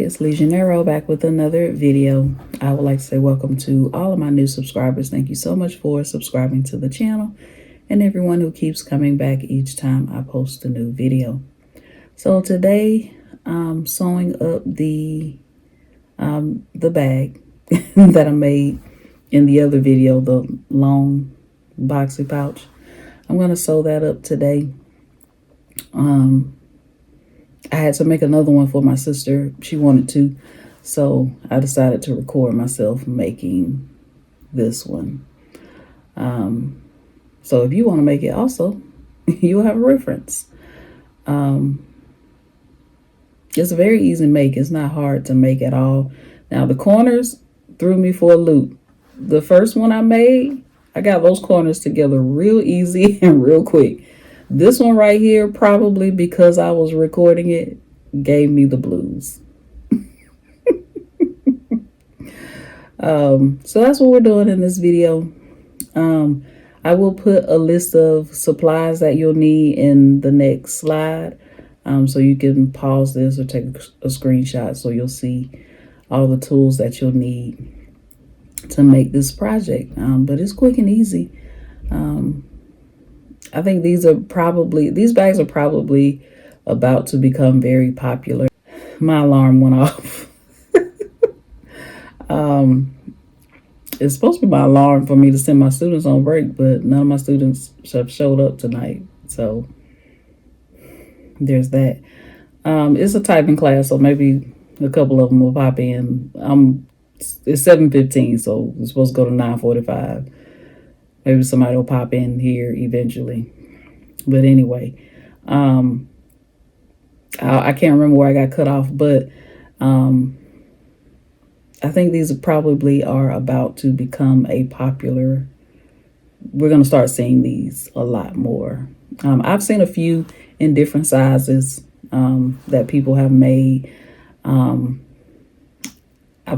it's LeJanaro back with another video. I would like to say welcome to all of my new subscribers. Thank you so much for subscribing to the channel and everyone who keeps coming back each time I post a new video. So today I'm sewing up the bag that I made in the other video, the long boxy pouch. I'm going to sew that up today. I had to make another one for my sister. She wanted to, so I decided to record myself making this one. So if you want to make it also, you'll have a reference. It's a very easy make. It's not hard to make at all. Now the corners threw me for a loop. The first one I made, I got those corners together real easy and real quick. This one right here, probably because I was recording it, gave me the blues. So that's what we're doing in this video. I will put a list of supplies that you'll need in the next slide. So you can pause this or take a screenshot so you'll see all the tools that you'll need to make this project. But it's quick and easy. I think these bags are probably about to become very popular. My alarm went off. It's supposed to be my alarm for me to send my students on break, but none of my students have showed up tonight. So there's that. It's a typing class, so maybe a couple of them will pop in. It's 7:15, so it's supposed to go to 9:45. Maybe somebody will pop in here eventually. But anyway, I can't remember where I got cut off, but I think these probably are about to become a popular. We're going to start seeing these a lot more. I've seen a few in different sizes that people have made. I've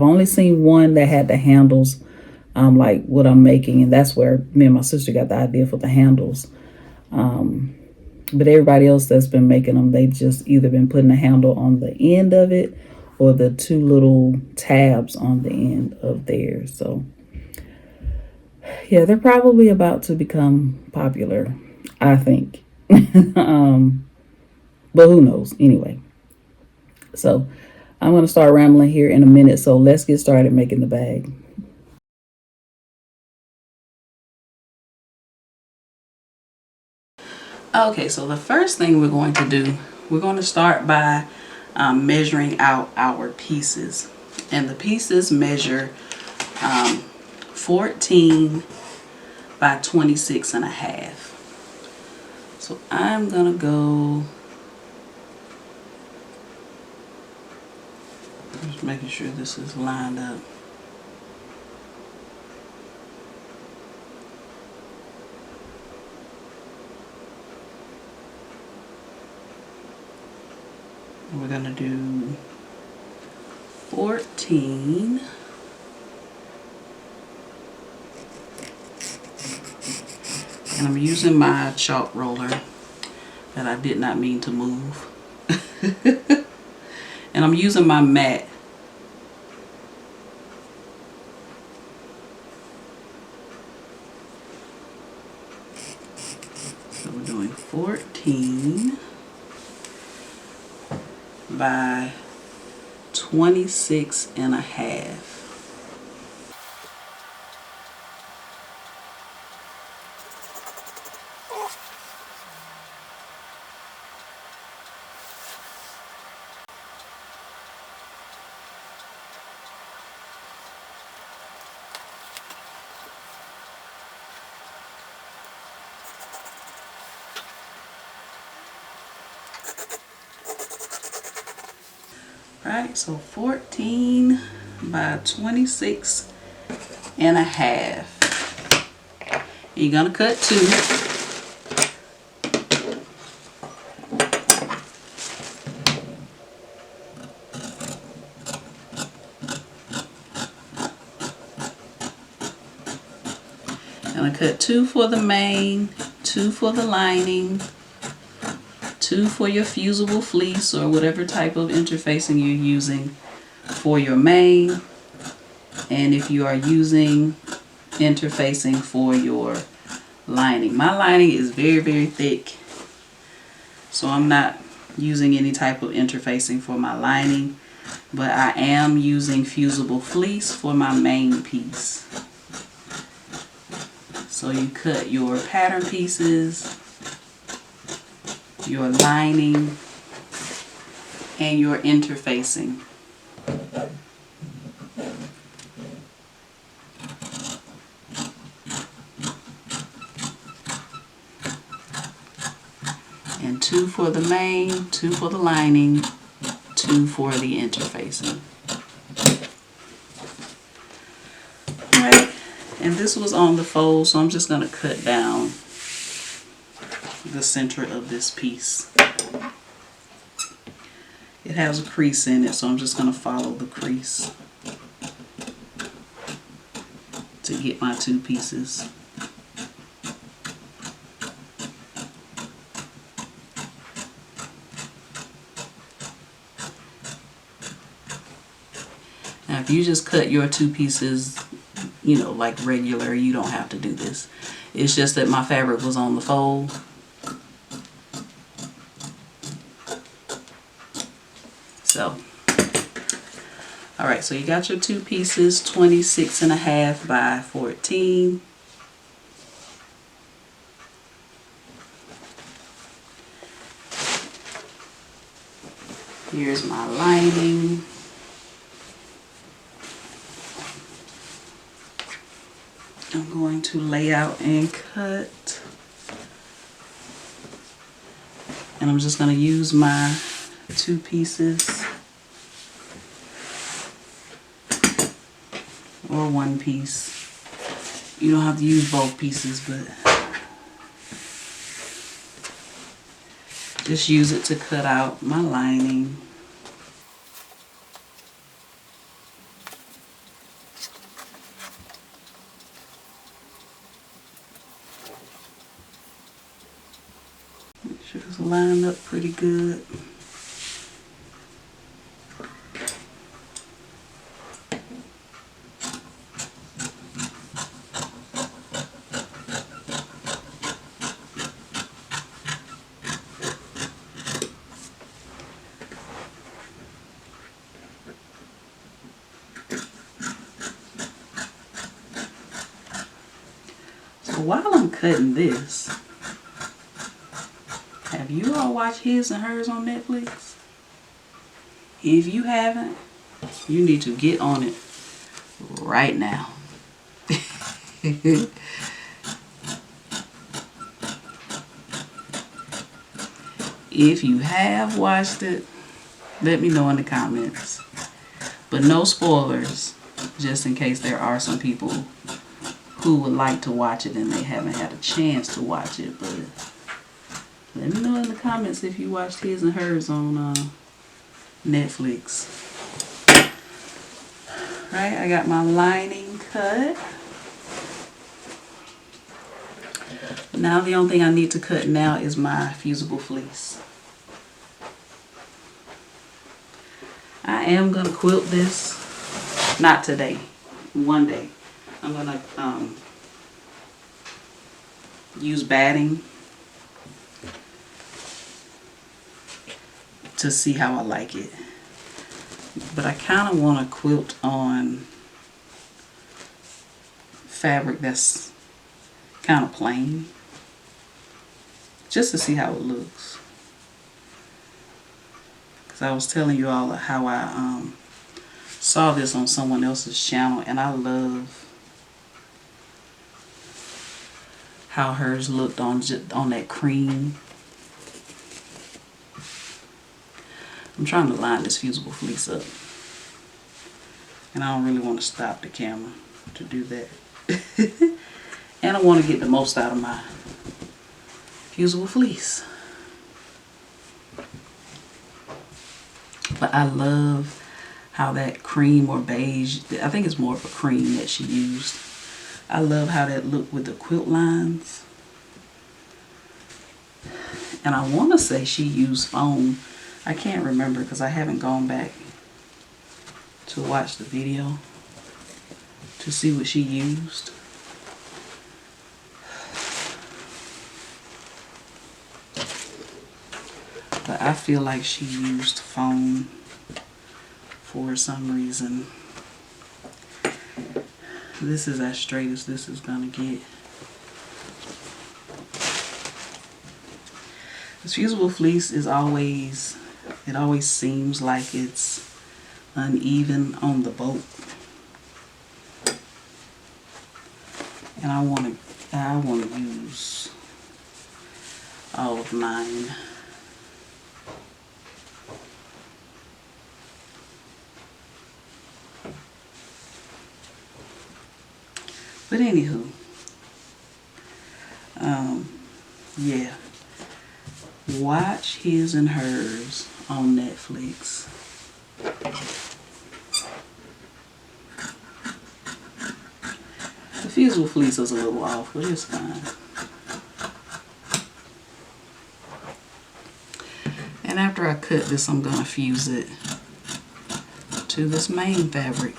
only seen one that had the handles like what I'm making, and that's where me and my sister got the idea for the handles. But everybody else that's been making them, they've just either been putting a handle on the end of it or the two little tabs on the end of theirs. So yeah, they're probably about to become popular, I think. But who knows? Anyway, so I'm going to start rambling here in a minute. So let's get started making the bag. Okay, so the first thing we're going to do, we're going to start by measuring out our pieces. And the pieces measure 14 by 26 and a half. So I'm going to go, just making sure this is lined up. We're going to do 14 and I'm using my chalk roller that I did not mean to move. And I'm using my mat. So we're doing 14 by 26 and a half. Right, so 14 by 26 and a half. You're gonna cut 2. Gonna cut 2 for the main, 2 for the lining, 2 for your fusible fleece or whatever type of interfacing you're using, for your mane, and if you are using interfacing for your lining. My lining is very, very thick, so I'm not using any type of interfacing for my lining, but I am using fusible fleece for my main piece. So you cut your pattern pieces, your lining, and your interfacing. And 2 for the main, 2 for the lining, 2 for the interfacing. Alright, and this was on the fold, so I'm just going to cut down the center of this piece. It has a crease in it, so I'm just going to follow the crease to get my 2 pieces. Now if you just cut your 2 pieces, you know, like regular, you don't have to do this. It's just that my fabric was on the fold. So, alright, so you got your 2 pieces, 26.5 by 14. Here's my lining. I'm going to lay out and cut. And I'm just going to use my 2 pieces or 1 piece. You don't have to use both pieces, but just use it to cut out my lining. Make sure it's lined up pretty good. So while I'm cutting this, have you all watched His and Hers on Netflix? If you haven't, you need to get on it right now. If you have watched it, let me know in the comments. But no spoilers, just in case there are some people who would like to watch it and they haven't had a chance to watch it. But let me know in the comments if you watched His and Hers on Netflix. Right, I got my lining cut. Now the only thing I need to cut now is my fusible fleece. I am going to quilt this, not today, one day. I'm going to use batting to see how I like it. But I kind of want to quilt on fabric that's kind of plain, just to see how it looks. Because I was telling you all how I saw this on someone else's channel, and I love how hers looked on that cream. I'm trying to line this fusible fleece up, and I don't really want to stop the camera to do that. And I want to get the most out of my fusible fleece. But I love how that cream or beige, I think it's more of a cream that she used. I love how that looked with the quilt lines. And I want to say she used foam. I can't remember because I haven't gone back to watch the video to see what she used. But I feel like she used foam for some reason. This is as straight as this is gonna get. This fusible fleece is always, it always seems like it's uneven on the boat. And I want to use all of mine. But anywho, yeah, watch His and Hers on Netflix. The fusible fleece is a little off, but it's fine. And after I cut this, I'm gonna fuse it to this main fabric.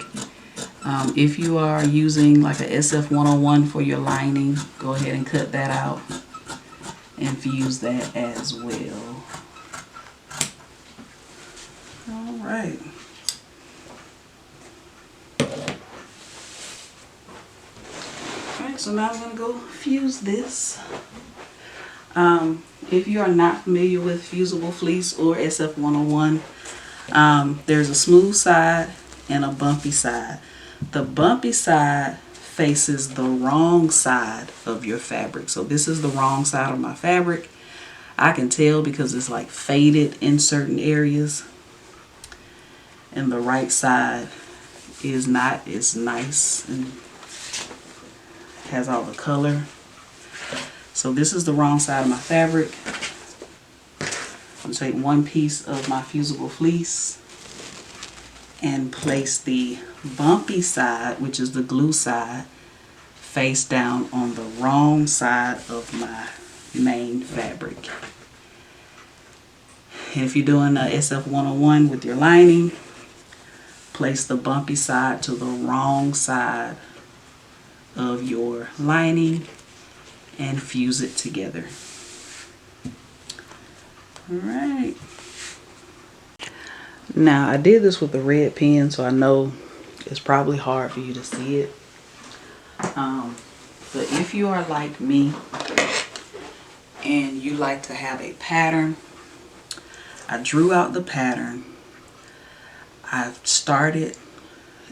If you are using like a SF101 for your lining, go ahead and cut that out and fuse that as well. All right. Alright, so now I'm going to go fuse this. If you are not familiar with fusible fleece or SF101, there's a smooth side and a bumpy side. The bumpy side faces the wrong side of your fabric. So this is the wrong side of my fabric. I can tell because it's like faded in certain areas. And the right side is not as nice and has all the color. So this is the wrong side of my fabric. I'm going to take one piece of my fusible fleece and place the bumpy side, which is the glue side, face down on the wrong side of my main fabric. And if you're doing a SF101 with your lining, place the bumpy side to the wrong side of your lining and fuse it together. Alright. Now I did this with the red pen, so I know it's probably hard for you to see it. But if you are like me and you like to have a pattern, I drew out the pattern. I started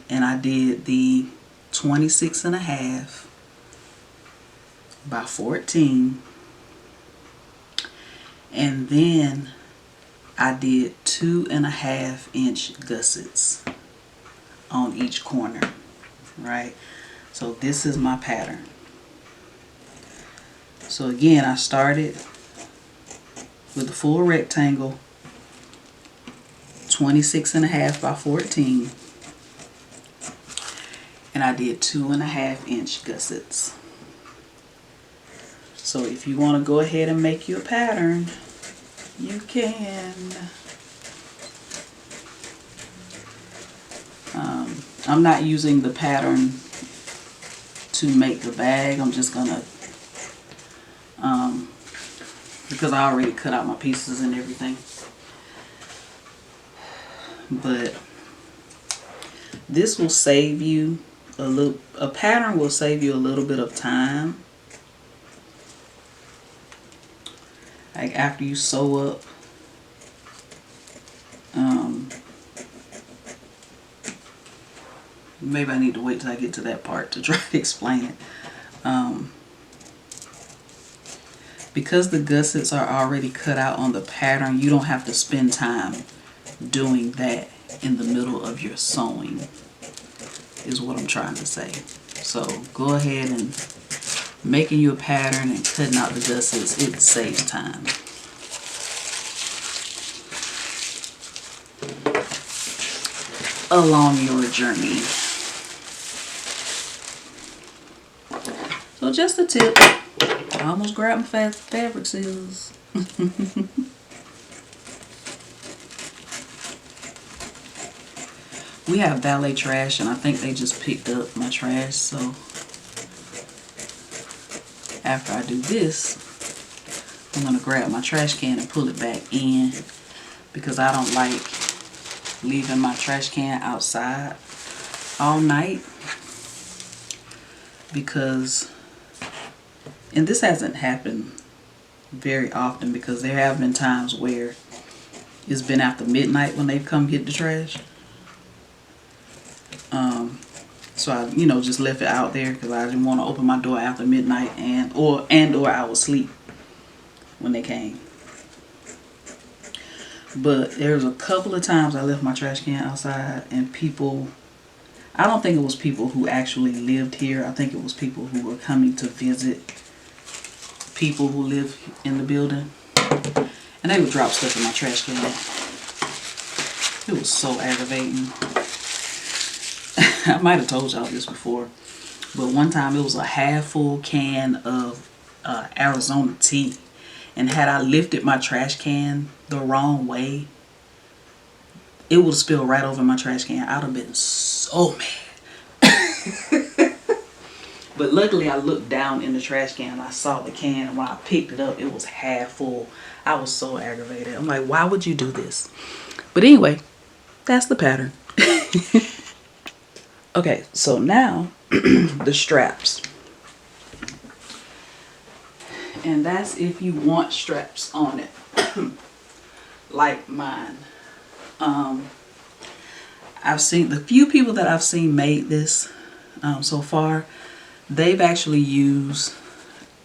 and I did the 26.5 by 14, and then I did 2.5 inch gussets on each corner, right? So this is my pattern. So again, I started with the full rectangle, 26.5 by 14, and I did 2.5 inch gussets. So if you want to go ahead and make your pattern, you can. I'm not using the pattern to make the bag. I'm just gonna, because I already cut out my pieces and everything. But this will save you a pattern will save you a little bit of time. Like after you sew up, maybe I need to wait till I get to that part to try to explain it. Because the gussets are already cut out on the pattern, you don't have to spend time doing that in the middle of your sewing, is what I'm trying to say. So go ahead and making you a pattern and cutting out the gussets, it saves time. Along your journey. So just a tip. I almost grabbed my fabric scissors. We have valet trash, and I think they just picked up my trash. So after I do this, I'm going to grab my trash can and pull it back in, because I don't like leaving my trash can outside all night. Because, and this hasn't happened very often, because there have been times where it's been after midnight when they've come get the trash. So I, just left it out there because I didn't want to open my door after midnight, or I was asleep when they came. But there's a couple of times I left my trash can outside, and people, I don't think it was people who actually lived here. I think it was people who were coming to visit people who live in the building, and they would drop stuff in my trash can. It was so aggravating. I might have told y'all this before, but one time it was a half full can of Arizona tea, and had I lifted my trash can the wrong way, it would have spilled right over my trash can. I'd have been so mad. But luckily I looked down in the trash can and I saw the can, and when I picked it up, it was half full. I was so aggravated. I'm like, why would you do this? But anyway, that's the pattern. Okay, so now the straps. And that's if you want straps on it. Like mine. I've seen the few people that I've seen made this so far, they've actually used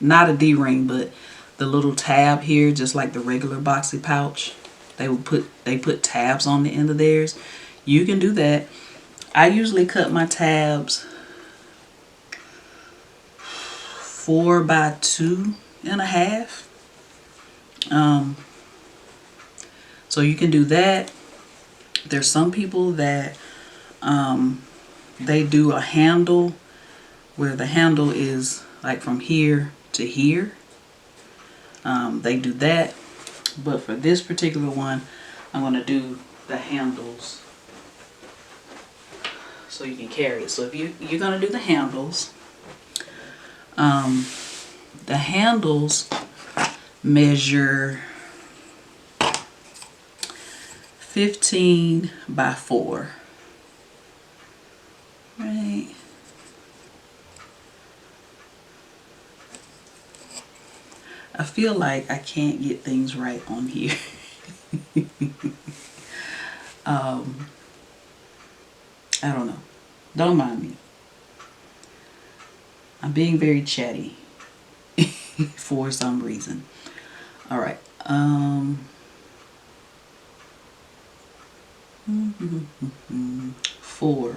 not a D-ring, but the little tab here, just like the regular boxy pouch. They put tabs on the end of theirs. You can do that. I usually cut my tabs 4 by 2.5. So you can do that. There's some people that they do a handle where the handle is like from here to here. They do that, but for this particular one, I'm going to do the handles so you can carry it. So if you're going to do the handles measure 15 by 4, right? I feel like I can't get things right on here. I don't know. Don't mind me. I'm being very chatty for some reason. All right. 4.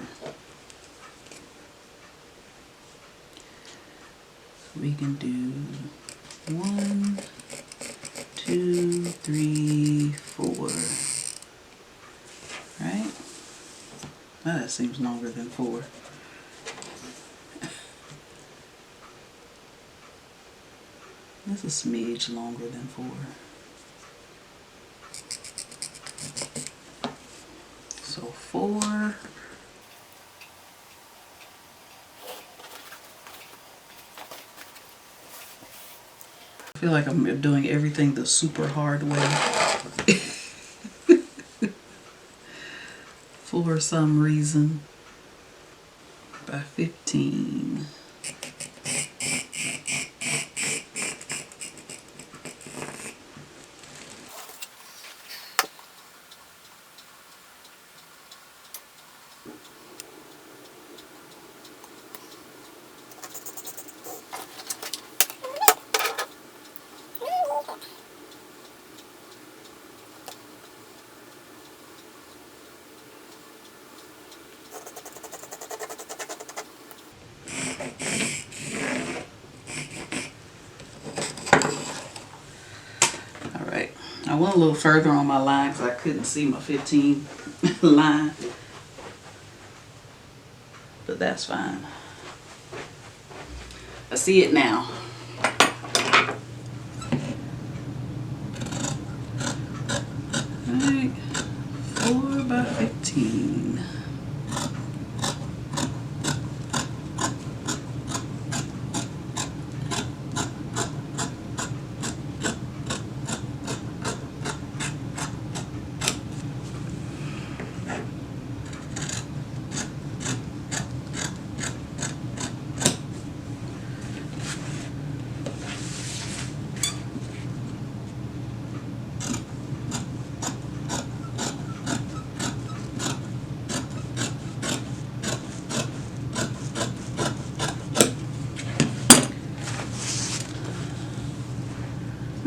We can do 1, 2, 3, 4. Right? Well, that seems longer than 4. That's a smidge longer than 4. So 4. I feel like I'm doing everything the super hard way. For some reason. By 15. I went a little further on my line because I couldn't see my 15 line, but that's fine. I see it now. All right, 4 by 15.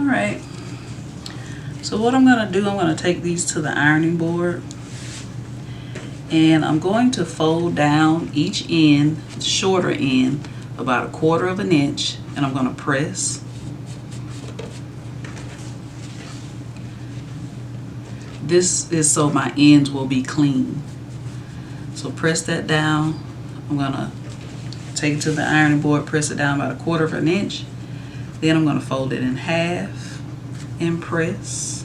right. So what I'm going to do, I'm going to take these to the ironing board. And I'm going to fold down each end, shorter end, about 1/4 of an inch. And I'm going to press. This is so my ends will be clean. So press that down. I'm going to take it to the ironing board, press it down about 1/4 of an inch. Then I'm going to fold it in half and press.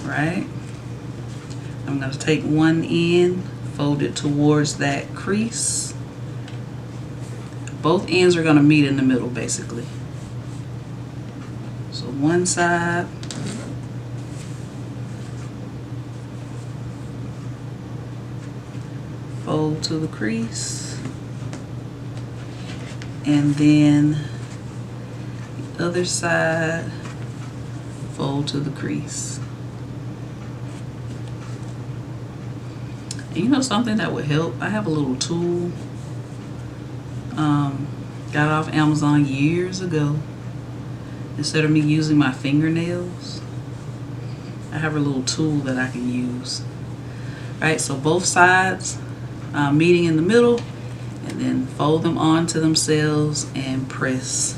Right? I'm going to take one end, fold it towards that crease. Both ends are going to meet in the middle basically. So one side, fold to the crease, and then the other side, fold to the crease. And you know something that would help? I have a little tool, got off Amazon years ago. Instead of me using my fingernails, I have a little tool that I can use. Right, so both sides meeting in the middle, and then fold them onto themselves and press,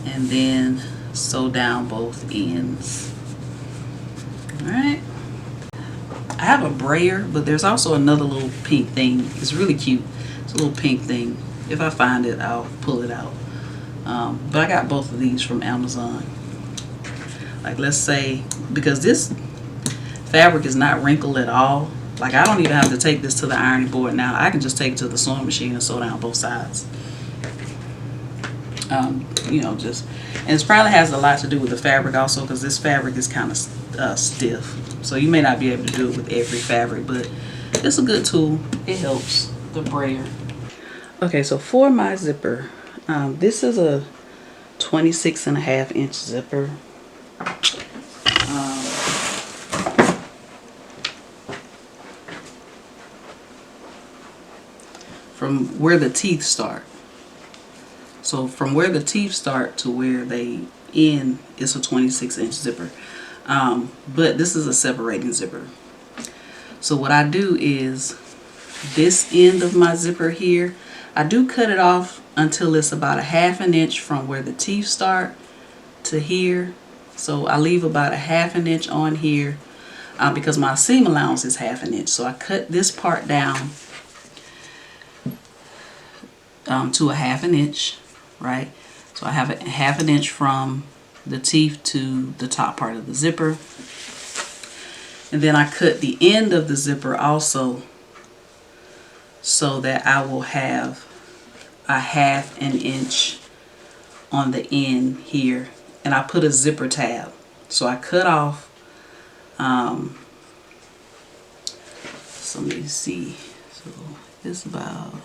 and then sew down both ends. All right. I have a brayer, but there's also another little pink thing. It's really cute. It's a little pink thing. If I find it, I'll pull it out. But I got both of these from Amazon. Like, let's say, because this fabric is not wrinkled at all. Like, I don't even have to take this to the ironing board now. I can just take it to the sewing machine and sew down both sides. You know, just, and it probably has a lot to do with the fabric also, because this fabric is kind of stiff. So you may not be able to do it with every fabric, but it's a good tool. It helps. The brayer. Okay, so for my zipper, this is a 26.5 inch zipper. From where the teeth start. So from where the teeth start to where they end, it's a 26 inch zipper. But this is a separating zipper. So what I do is, this end of my zipper here, I do cut it off until it's about 1/2 inch from where the teeth start to here. So I leave about 1/2 inch on here because my seam allowance is 1/2 inch. So I cut this part down to 1/2 inch, right? So I have 1/2 inch from the teeth to the top part of the zipper. And then I cut the end of the zipper also, so that I will have 1/2 inch on the end here. And I put a zipper tab. So I cut off, so let me see. So it's about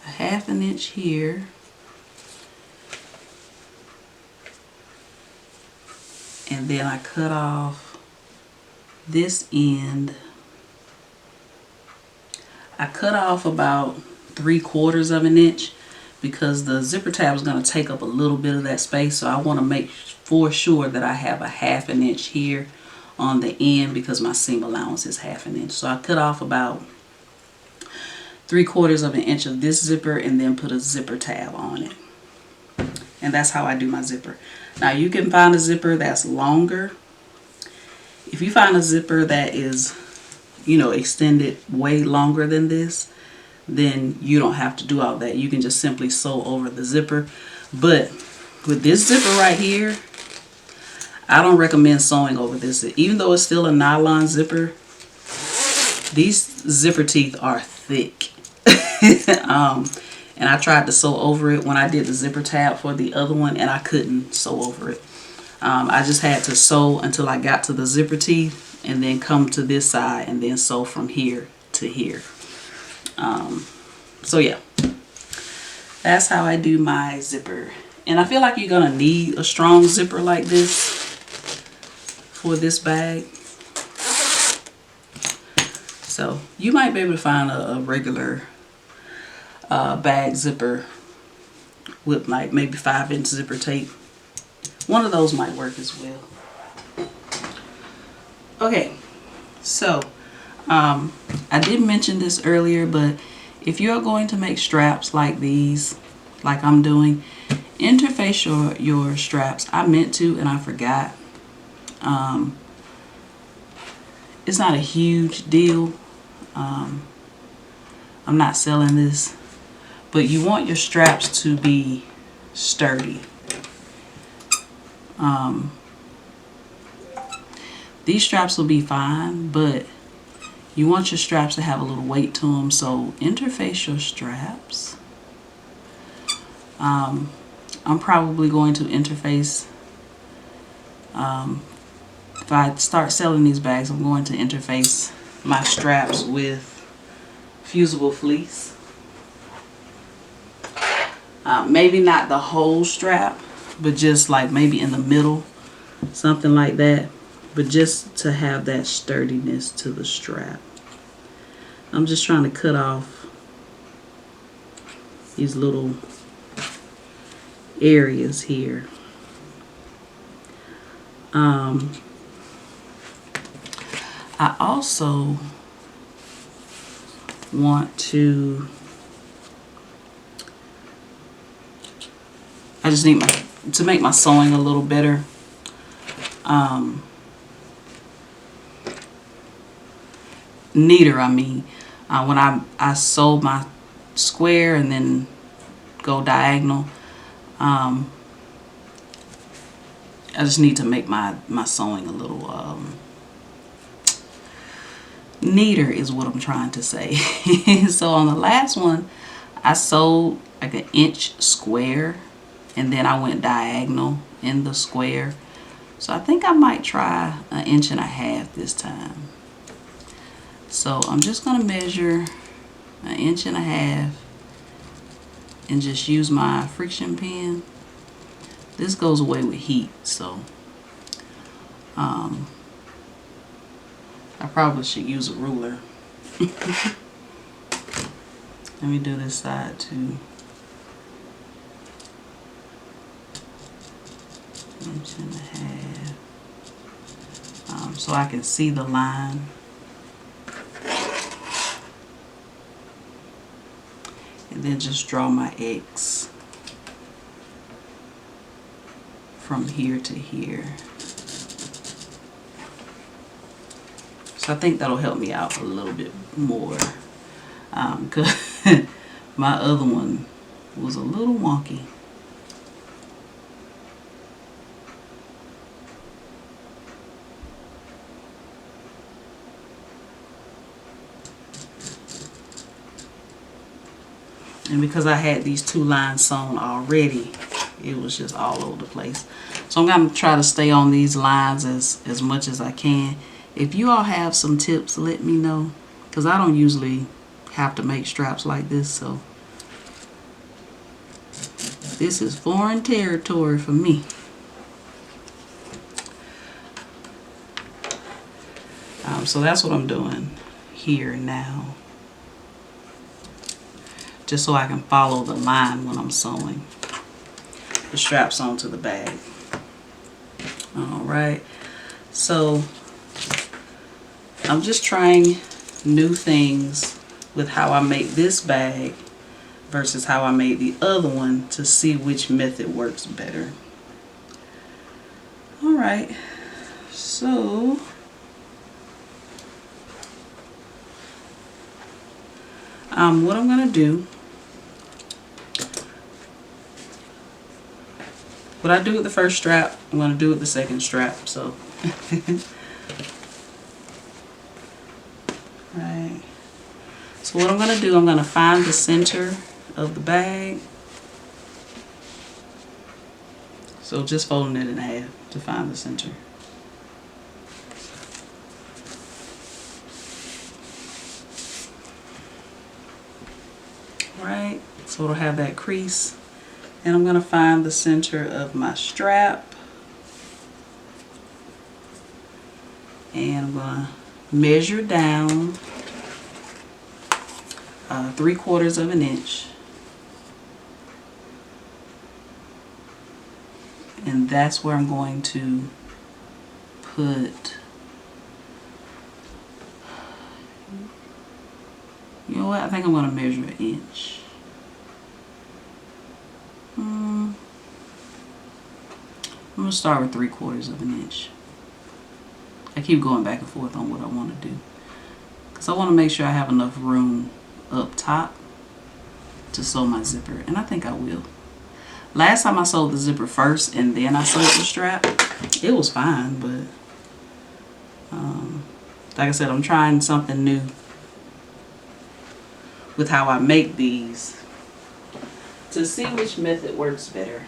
1/2 inch here. And then I cut off this end. I cut off about 3/4 of an inch because the zipper tab is going to take up a little bit of that space. So I want to make for sure that I have 1/2 inch here on the end because my seam allowance is 1/2 inch. So I cut off about 3/4 of an inch of this zipper and then put a zipper tab on it. And that's how I do my zipper. Now you can find a zipper that's longer. If you find a zipper that is, you know, extended way longer than this, then you don't have to do all that. You can just simply sew over the zipper. But with this zipper right here, I don't recommend sewing over this. Even though it's still a nylon zipper, these zipper teeth are thick. And I tried to sew over it when I did the zipper tab for the other one, and I couldn't sew over it. I just had to sew until I got to the zipper teeth and then come to this side and then sew from here to here. So yeah, that's how I do my zipper. And I feel like you're gonna need a strong zipper like this for this bag. So you might be able to find a regular bag zipper with like maybe 5-inch zipper tape. One of those might work as well. Okay, so I did mention this earlier, but if you're going to make straps like these, like I'm doing, interface your straps. I meant to and I forgot. It's not a huge deal. I'm not selling this, but you want your straps to be sturdy. These straps will be fine, but you want your straps to have a little weight to them, so interface your straps. I'm probably going to interface, if I start selling these bags, I'm going to interface my straps with fusible fleece. Maybe not the whole strap, but just like maybe in the middle, something like that. But just to have that sturdiness to the strap. I'm just trying to cut off these little areas here. I also want to, I just need to make my sewing a little better. Neater, I mean. When I sew my square and then go diagonal, I just need to make my sewing a little neater is what I'm trying to say. So on the last one, I sewed like an inch square and then I went diagonal in the square. So I think I might try 1.5 inches this time. So I'm just going to measure 1.5 inches and just use my friction pen. This goes away with heat, so I probably should use a ruler. Let me do this side too. 1.5 inches. So I can see the line. And then just draw my X from here to here. So I think that'll help me out a little bit more. Because my other one was a little wonky. And because I had these 2 lines sewn already, it was just all over the place. So I'm going to try to stay on these lines as much as I can. If you all have some tips, let me know. Because I don't usually have to make straps like this. So this is foreign territory for me. So that's what I'm doing here now. Just so I can follow the line when I'm sewing the straps onto the bag. Alright, so I'm just trying new things with how I make this bag versus how I made the other one to see which method works better. Alright, so what I'm going to do, what I do with the first strap, I'm going to do with the second strap. So, right. So what I'm going to do, I'm going to find the center of the bag. So just folding it in half to find the center. Right. So it'll have that crease. And I'm going to find the center of my strap. And I'm going to measure down 3/4 of an inch. And that's where I'm going to put, you know what, I think I'm going to measure an inch. I'm going to start with 3/4 of an inch. I keep going back and forth on what I want to do, because I want to make sure I have enough room up top to sew my zipper, and I think I will. Last time I sewed the zipper first and then I sewed the strap, it was fine, but like I said, I'm trying something new with how I make these to see which method works better.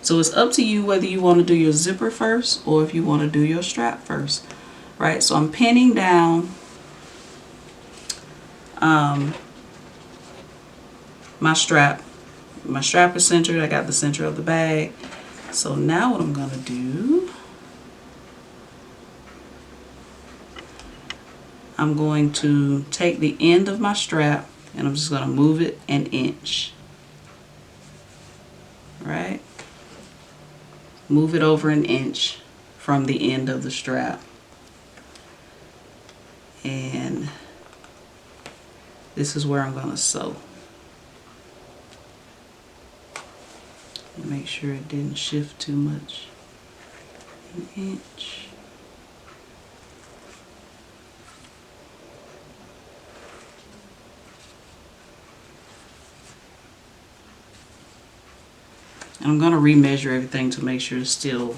So it's up to you whether you want to do your zipper first or if you want to do your strap first, right? So I'm pinning down my strap. My strap is centered. I got the center of the bag. So now what I'm going to do, I'm going to take the end of my strap and I'm just going to move it an inch. Right? Move it over an inch from the end of the strap. And this is where I'm going to sew. Make sure it didn't shift too much. An inch. And I'm going to remeasure everything to make sure it's still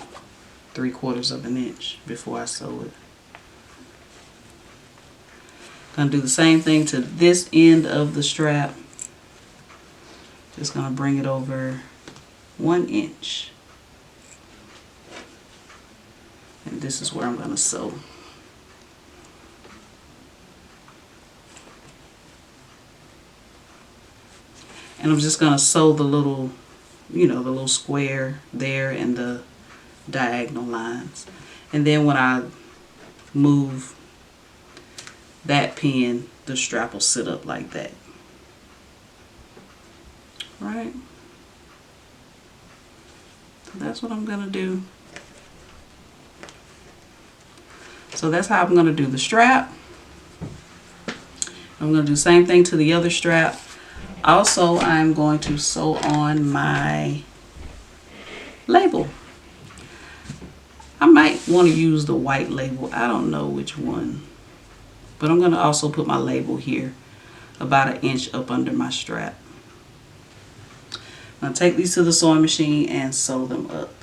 3/4 of an inch before I sew it. Going to do the same thing to this end of the strap. Just going to bring it over 1 inch. And this is where I'm going to sew. And I'm just going to sew the little, you know, the little square there and the diagonal lines. And then when I move that pin, the strap will sit up like that. Right? So that's what I'm going to do. So that's how I'm going to do the strap. I'm going to do the same thing to the other strap. Also, I'm going to sew on my label. I might want to use the white label. I don't know which one. But I'm going to also put my label here about 1 inch up under my strap. I'm going to take these to the sewing machine and sew them up.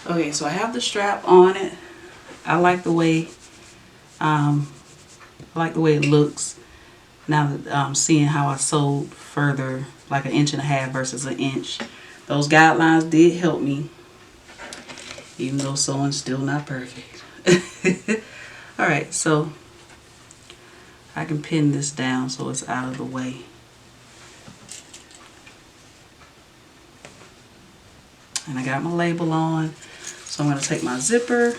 Okay, so I have the strap on it. I like the way it looks. Now that I'm seeing how I sewed further, like 1.5 inches versus 1 inch. Those guidelines did help me, even though sewing's still not perfect. Alright, so I can pin this down so it's out of the way. And I got my label on. So I'm going to take my zipper.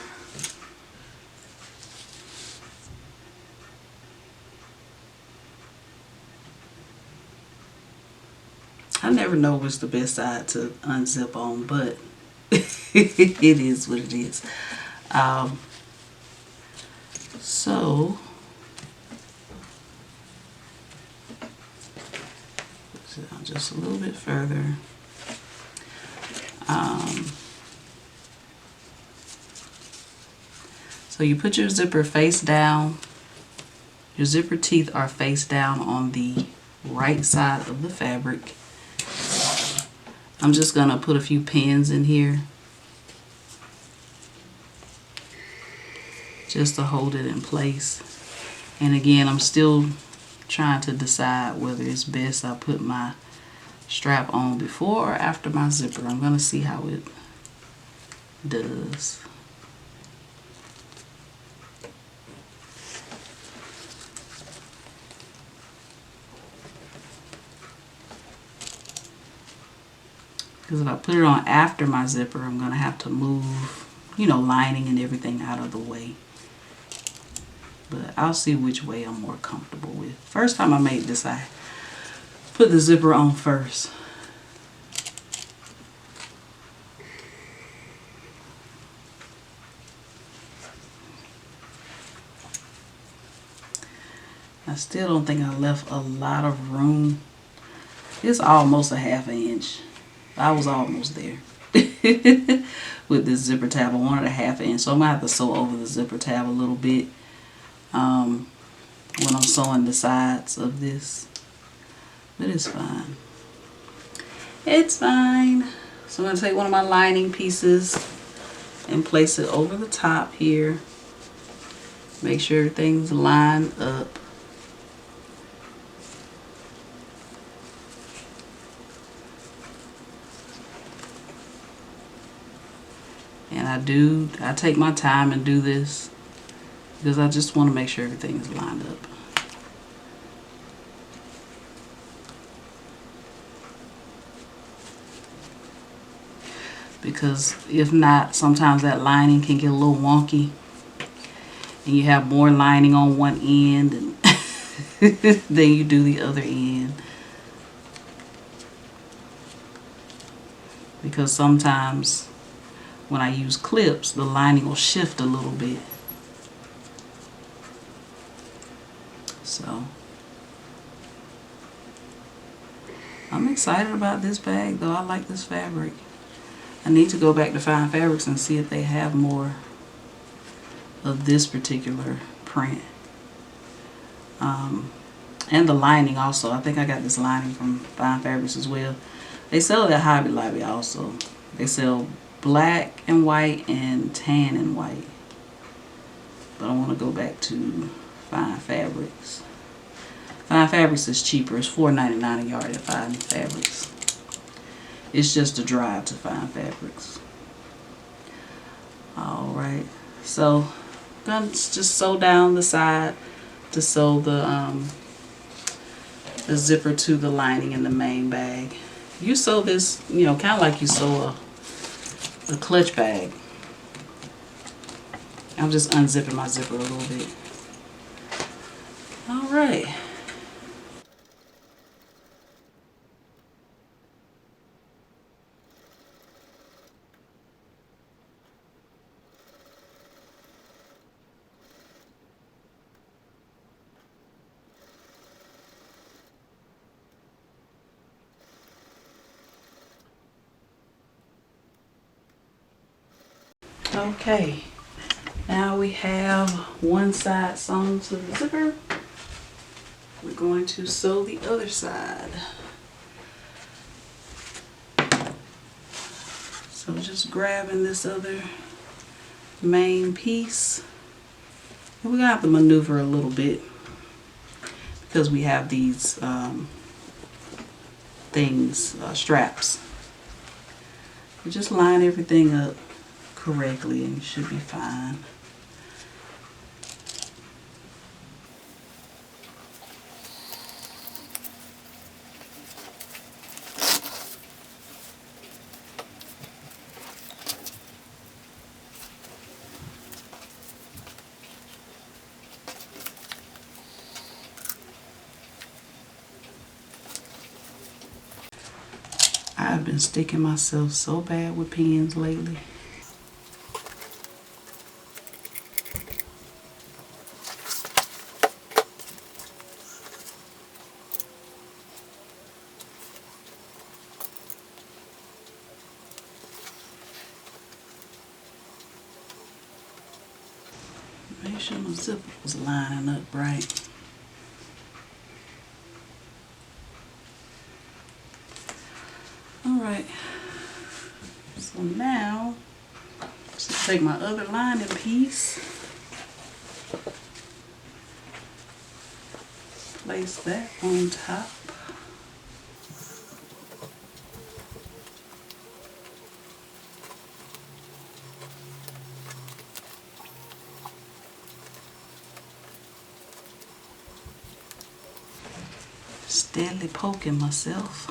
I never know which the best side to unzip on, but it is what it is. So just a little bit further. So you put your zipper face down. Your zipper teeth are face down on the right side of the fabric. I'm just gonna put a few pins in here just to hold it in place. And again, I'm still trying to decide whether it's best I put my strap on before or after my zipper. I'm gonna see how it does. Because if I put it on after my zipper, I'm gonna have to move, you know, lining and everything out of the way. But I'll see which way I'm more comfortable with. First time I made this, I put the zipper on first. I still don't think I left a lot of room. It's almost a ½ inch. I was almost there with this zipper tab. I wanted a ½ inch, so I'm gonna have to sew over the zipper tab a little bit when I'm sewing the sides of this. But it's fine. It's fine. So I'm gonna take one of my lining pieces and place it over the top here. Make sure everything's lined up. And I take my time and do this because I just want to make sure everything is lined up. Because if not, sometimes that lining can get a little wonky and you have more lining on one end and then you do the other end. Because sometimes when I use clips, the lining will shift a little bit. So I'm excited about this bag though. I like this fabric. I need to go back to Fine Fabrics and see if they have more of this particular print. And the lining also. I think I got this lining from Fine Fabrics as well. They sell it at Hobby Lobby also. They sell black and white and tan and white. But I want to go back to Fine Fabrics. Fine Fabrics is cheaper. It's $4.99 a yard at Fine Fabrics. It's just a drive to Fine Fabrics. Alright. So I'm going to just sew down the side to sew the zipper to the lining in the main bag. You sew this, you know, kind of like you sew a clutch bag. I'm just unzipping my zipper a little bit. All right. Okay, now we have one side sewn to the zipper. We're going to sew the other side. So just grabbing this other main piece. And we're gonna have to maneuver a little bit because we have these straps. We just line everything up correctly and you should be fine. I've been sticking myself so bad with pens lately. Make sure my zipper was lining up right. Alright, so now, just take my other lining piece, place that on top. Steadily poking myself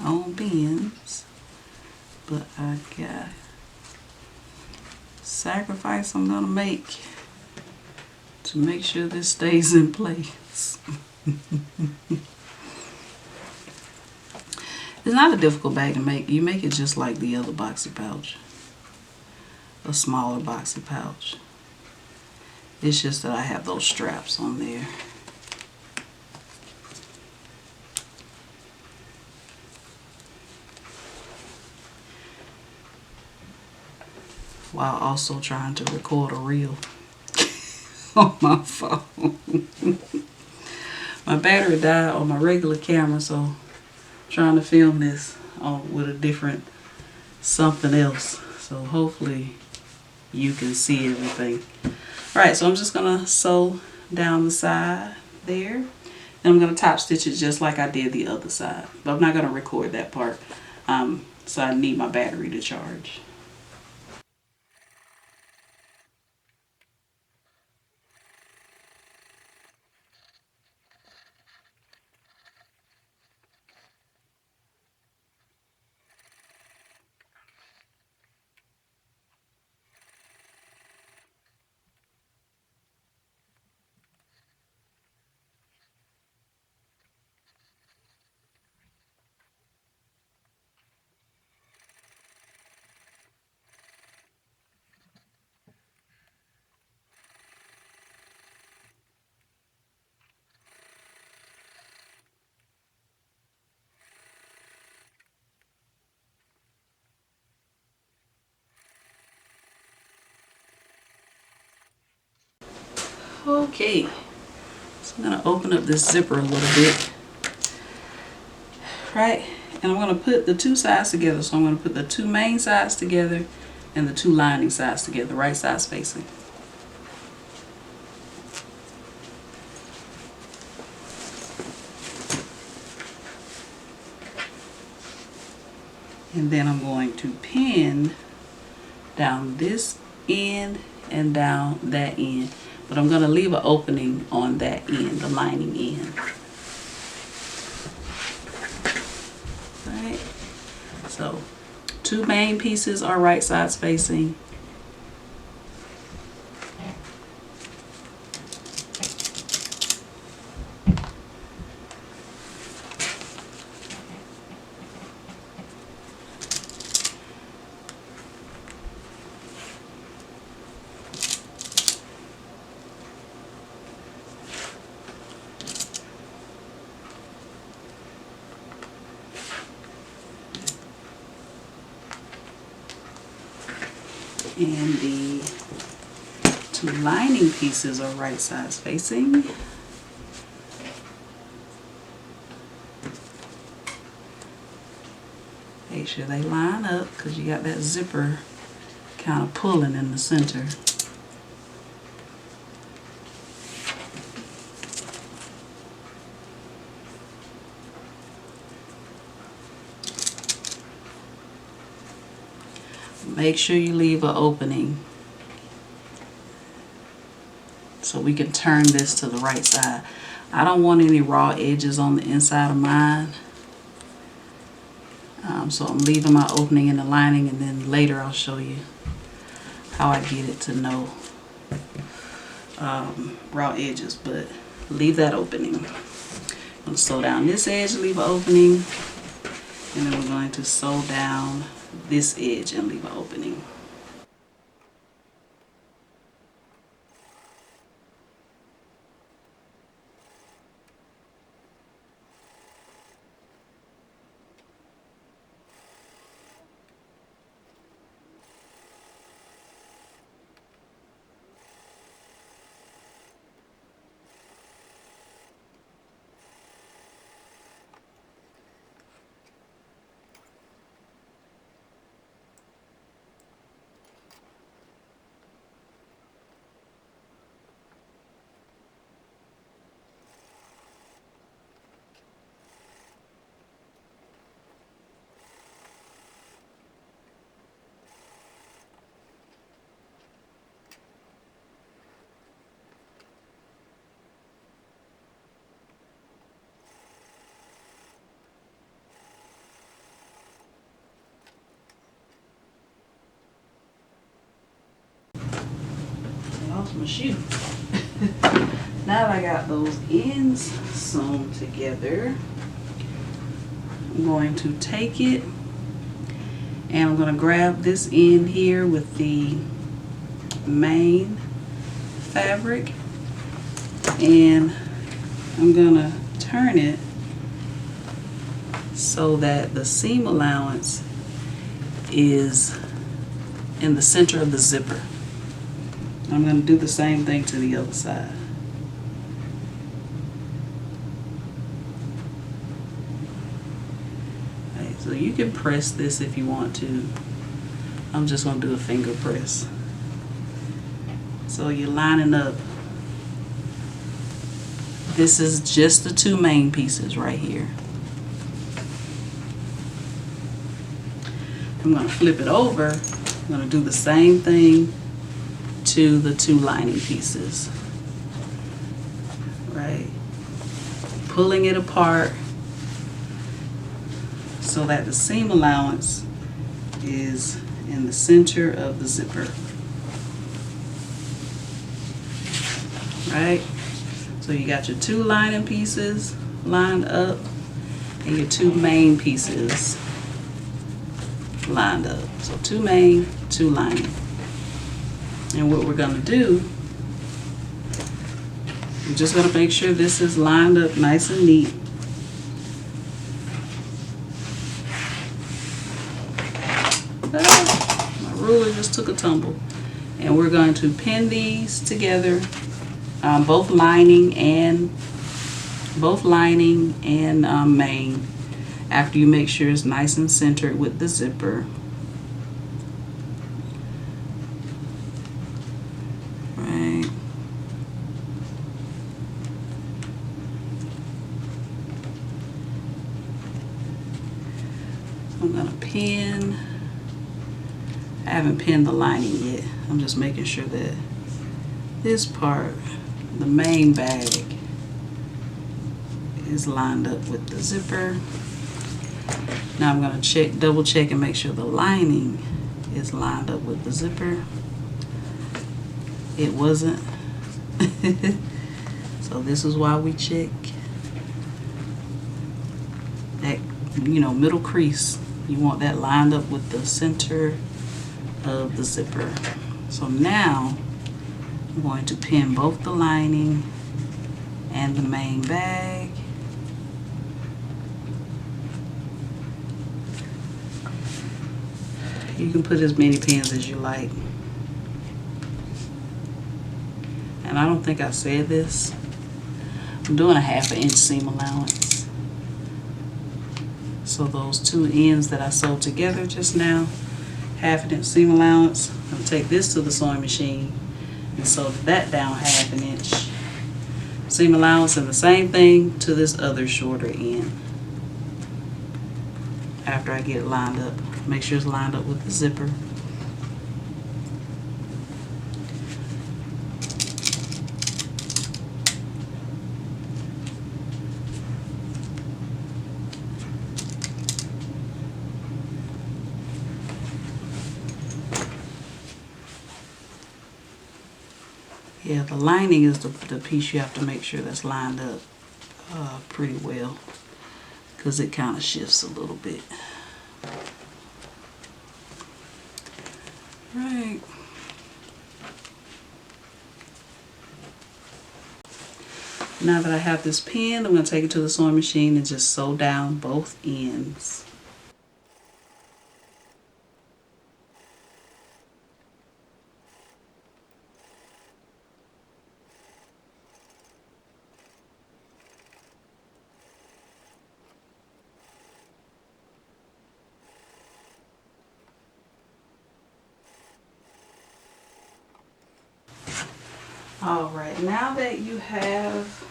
on pins, but I got sacrifice I'm gonna make to make sure this stays in place. It's not a difficult bag to make. You make it just like the other boxy pouch, a smaller boxy pouch. It's just that I have those straps on there. While also trying to record a reel on my phone. My battery died on my regular camera, so I'm trying to film this with a different something else. So hopefully you can see everything. Alright, so I'm just gonna sew down the side there. And I'm gonna top stitch it just like I did the other side. But I'm not gonna record that part. So I need my battery to charge. Okay, so I'm gonna open up this zipper a little bit, right? And I'm gonna put the two sides together. So I'm gonna put the two main sides together and the two lining sides together, right sides facing. And then I'm going to pin down this end and down that end. But I'm going to leave an opening on that end, the lining end. Right? So, two main pieces are right sides facing. And the two lining pieces are right sides facing. Make sure they line up because you got that zipper kind of pulling in the center. Make sure you leave an opening so we can turn this to the right side. I don't want any raw edges on the inside of mine. So I'm leaving my opening in the lining, and then later I'll show you how I get it to no raw edges, but leave that opening. I'm going to sew down this edge, leave an opening, and then we're going to sew down this edge and leave an opening. Lost my shoe. Now that I got those ends sewn together, I'm going to take it and I'm going to grab this end here with the main fabric, and I'm going to turn it so that the seam allowance is in the center of the zipper. I'm going to do the same thing to the other side. Okay, so you can press this if you want to. I'm just going to do a finger press. So you're lining up. This is just the two main pieces right here. I'm going to flip it over. I'm going to do the same thing to the two lining pieces, right? Pulling it apart so that the seam allowance is in the center of the zipper, right? So you got your two lining pieces lined up and your two main pieces lined up. So two main, two lining. And what we're going to do, we're just going to make sure this is lined up nice and neat. My ruler just took a tumble. And we're going to pin these together, both lining and main, after you make sure it's nice and centered with the zipper. I'm going to pin. I haven't pinned the lining yet. I'm just making sure that this part, the main bag, is lined up with the zipper. Now I'm going to double check and make sure the lining is lined up with the zipper. It wasn't. So this is why we check that, middle crease. You want that lined up with the center of the zipper. So now I'm going to pin both the lining and the main bag. You can put as many pins as you like. And I don't think I said this. I'm doing a 1/2 inch seam allowance. So those two ends that I sewed together just now, 1/2 inch seam allowance. I'll take this to the sewing machine and sew that down 1/2 inch seam allowance, and the same thing to this other shorter end. After I get it lined up, make sure it's lined up with the zipper. Yeah, the lining is the piece you have to make sure that's lined up pretty well, because it kind of shifts a little bit. Right. Now that I have this pin, I'm going to take it to the sewing machine and just sew down both ends. All right, now that you have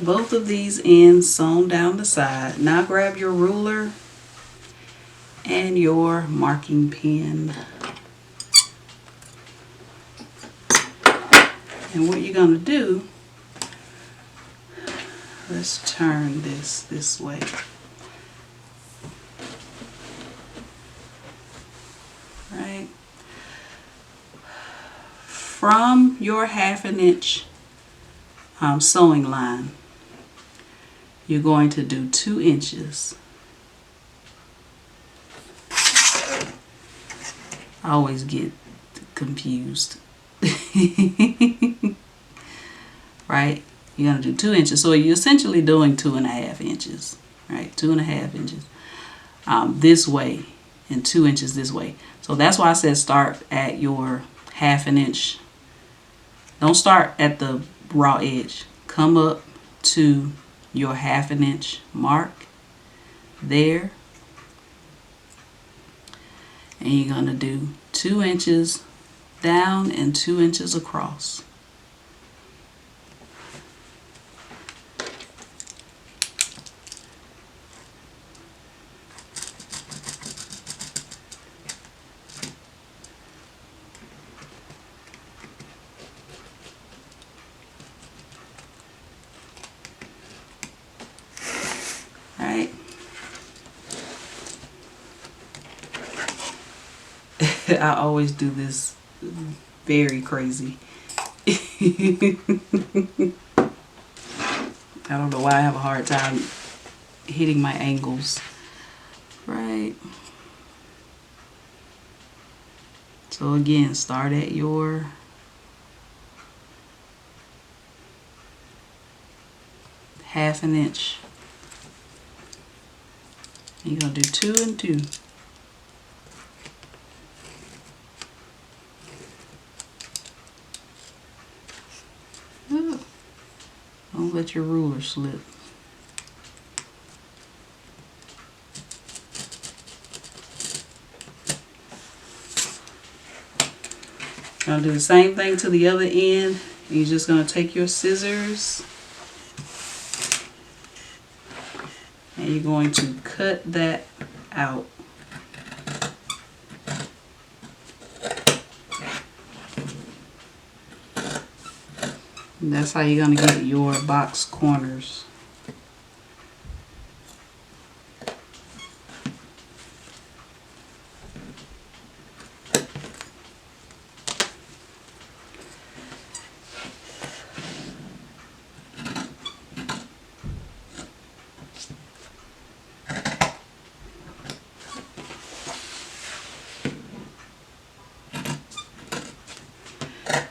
both of these ends sewn down the side, now grab your ruler and your marking pen. And what you're going to do, let's turn this way. Right? From your 1/2 inch sewing line, you're going to do 2 inches. I always get confused. Right? You're going to do 2 inches. So you're essentially doing 2.5 inches. Right? 2.5 inches this way and 2 inches this way. So that's why I said start at your 1/2 inch. Don't start at the raw edge. Come up to your 1/2 inch mark there. And you're going to do 2 inches down and 2 inches across. Right? I always do this very crazy. I don't know why I have a hard time hitting my angles. Right? So again, start at your half an inch. You're going to do 2 and 2. Ooh. Don't let your ruler slip. I'll do the same thing to the other end. You're just going to take your scissors and you're going to cut that out. And that's how you're going to get your box corners.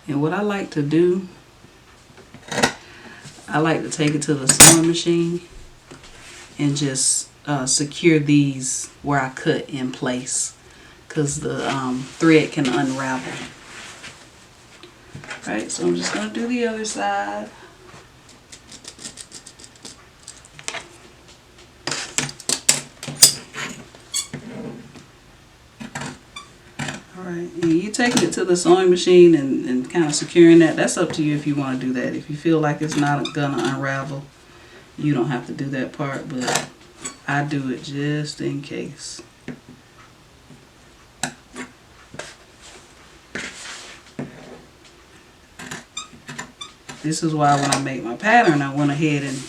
And what I like to do, I like to take it to the sewing machine and just secure these where I cut in place, because the thread can unravel. Right, so I'm just going to do the other side. Alright, and you taking it to the sewing machine and kind of securing that, that's up to you if you want to do that. If you feel like it's not gonna unravel, you don't have to do that part, but I do it just in case. This is why when I make my pattern, I went ahead and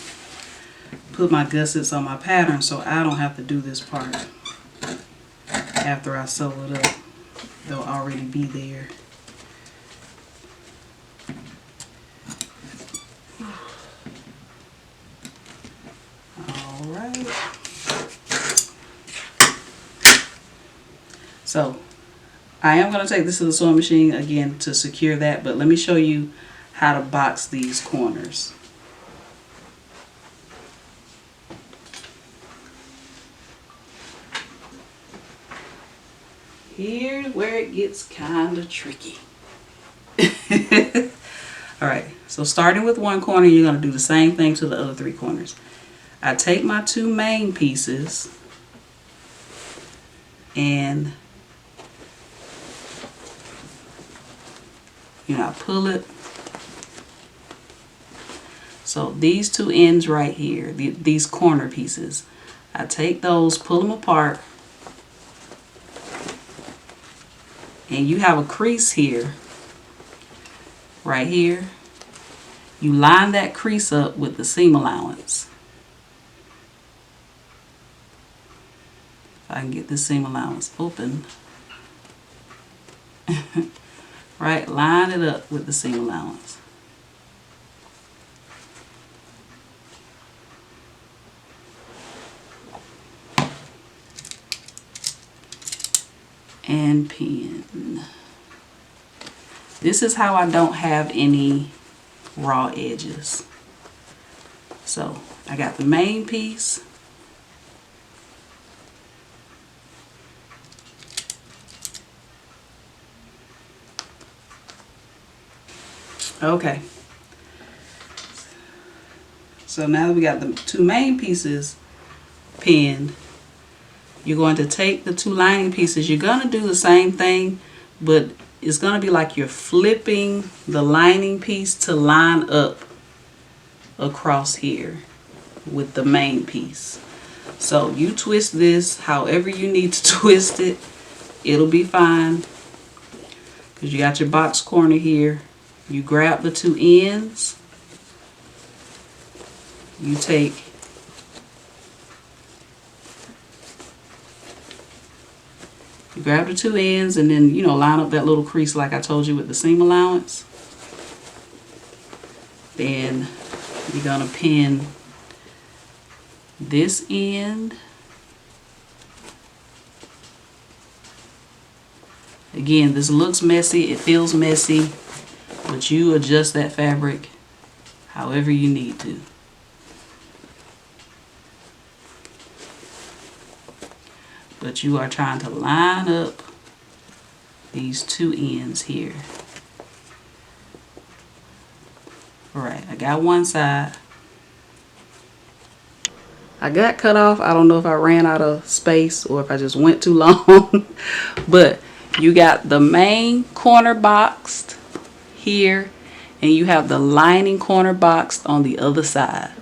put my gussets on my pattern so I don't have to do this part after I sew it up. They'll already be there. All right. So I am going to take this to the sewing machine again to secure that, but let me show you how to box these corners. Here's where it gets kind of tricky. Alright, so starting with one corner, you're going to do the same thing to the other three corners. I take my two main pieces and I pull it. So these two ends right here, these corner pieces, I take those, pull them apart, and you have a crease here, right here. You line that crease up with the seam allowance. If I can get this seam allowance open. Right, line it up with the seam allowance. And pin. This is how I don't have any raw edges. So I got the main piece. Okay. So now that we got the two main pieces pinned, you're going to take the two lining pieces. You're going to do the same thing, but it's going to be like you're flipping the lining piece to line up across here with the main piece. So you twist this however you need to twist it. It'll be fine. Because you got your box corner here. You grab the two ends. You take you grab the two ends and then, line up that little crease like I told you with the seam allowance. Then you're going to pin this end. Again, this looks messy, it feels messy, but you adjust that fabric however you need to. But you are trying to line up these two ends here. All right, I got one side. I got cut off. I don't know if I ran out of space or if I just went too long. But you got the main corner boxed here, and you have the lining corner boxed on the other side.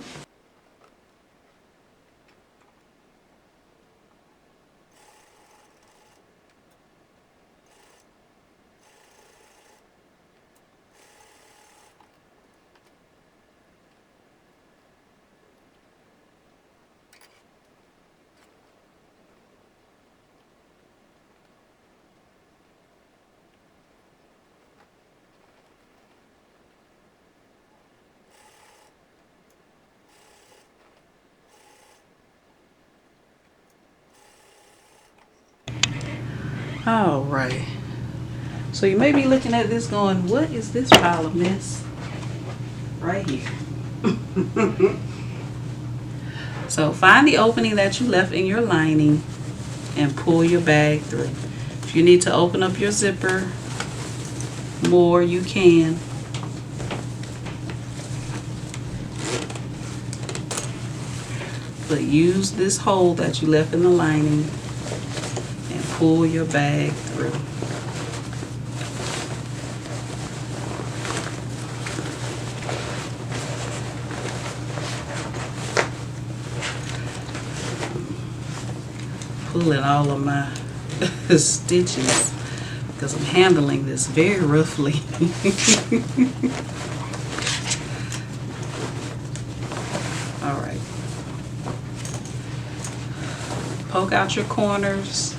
All right. So you may be looking at this going, what is this pile of mess right here? So find the opening that you left in your lining and pull your bag through. If you need to open up your zipper more, you can. But use this hole that you left in the lining and pull your bag through. Pulling all of my stitches because I'm handling this very roughly. All right. Poke out your corners.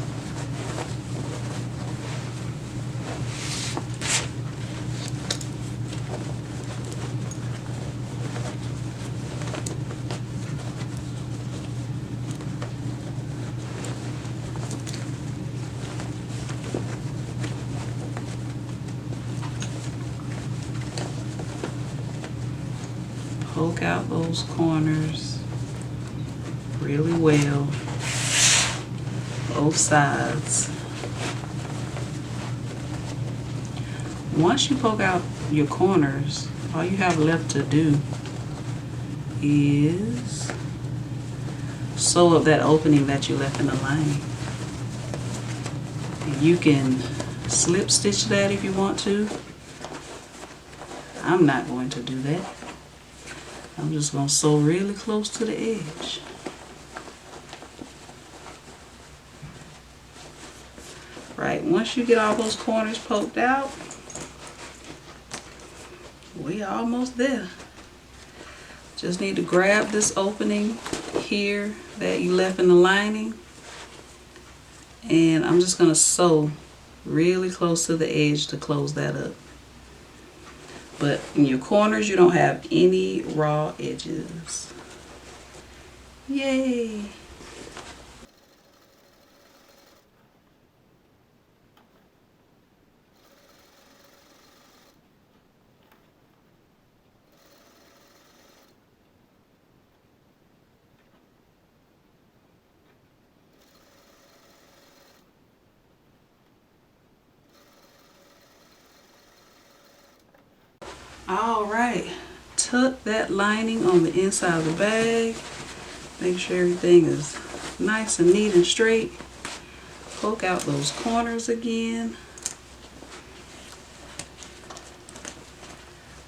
Poke out those corners really well, both sides. Once you poke out your corners, all you have left to do is sew up that opening that you left in the lining. And you can slip stitch that if you want to. I'm not going to do that. I'm just going to sew really close to the edge. Right, once you get all those corners poked out, we are almost there. Just need to grab this opening here that you left in the lining, and I'm just going to sew really close to the edge to close that up. But in your corners, you don't have any raw edges. Yay! Alright, tuck that lining on the inside of the bag. Make sure everything is nice and neat and straight. Poke out those corners again.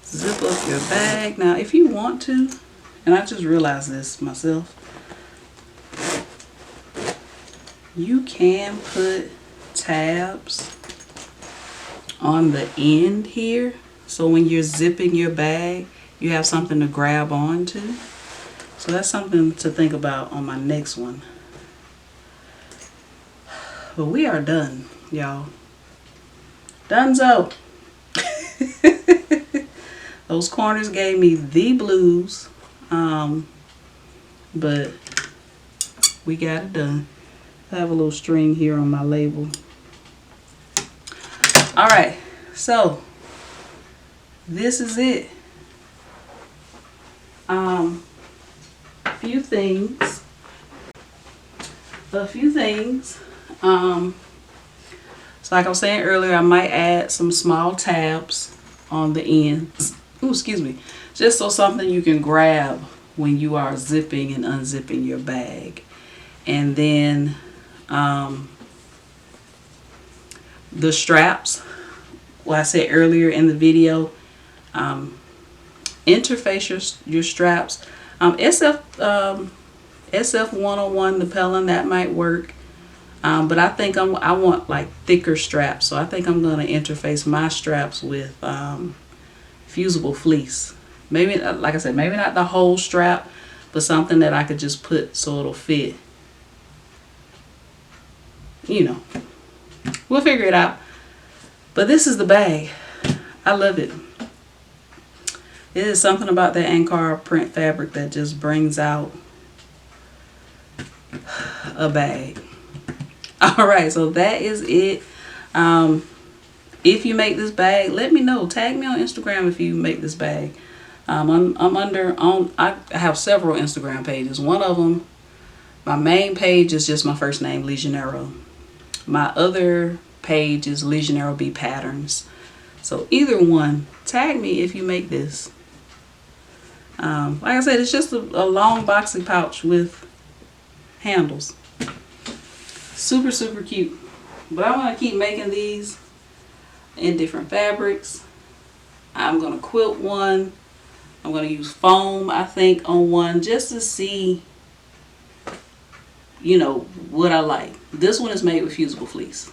Zip up your bag. Now if you want to, and I just realized this myself, you can put tabs on the end here. So when you're zipping your bag, you have something to grab onto. So that's something to think about on my next one. But we are done, y'all. Donezo. Those corners gave me the blues. But we got it done. I have a little string here on my label. Alright, so this is it. A few things. So like I was saying earlier, I might add some small tabs on the ends. Ooh, excuse me. Just so something you can grab when you are zipping and unzipping your bag. And then the straps. Well, I said earlier in the video, interface your straps. SF101, the Pellin, that might work. But I think I want like thicker straps, so I think I'm going to interface my straps with fusible fleece. Maybe, like I said, maybe not the whole strap, but something that I could just put so it'll fit. You know, we'll figure it out. But this is the bag. I love it. It is something about that Ankara print fabric that just brings out a bag. Alright, so that is it. If you make this bag, let me know. Tag me on Instagram if you make this bag. I have several Instagram pages. One of them, my main page is just my first name, LeJanaro. My other page is LeJanaro B Patterns. So either one, tag me if you make this. Like I said, it's just a long boxy pouch with handles. Super, super cute. But I want to keep making these in different fabrics. I'm going to quilt one. I'm going to use foam, I think, on one just to see, you know, what I like. This one is made with fusible fleece.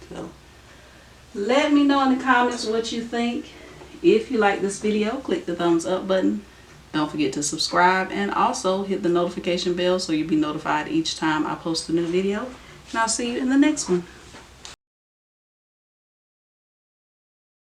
So let me know in the comments what you think. If you like this video, click the thumbs up button. Don't forget to subscribe and also hit the notification bell so you'll be notified each time I post a new video. And I'll see you in the next one.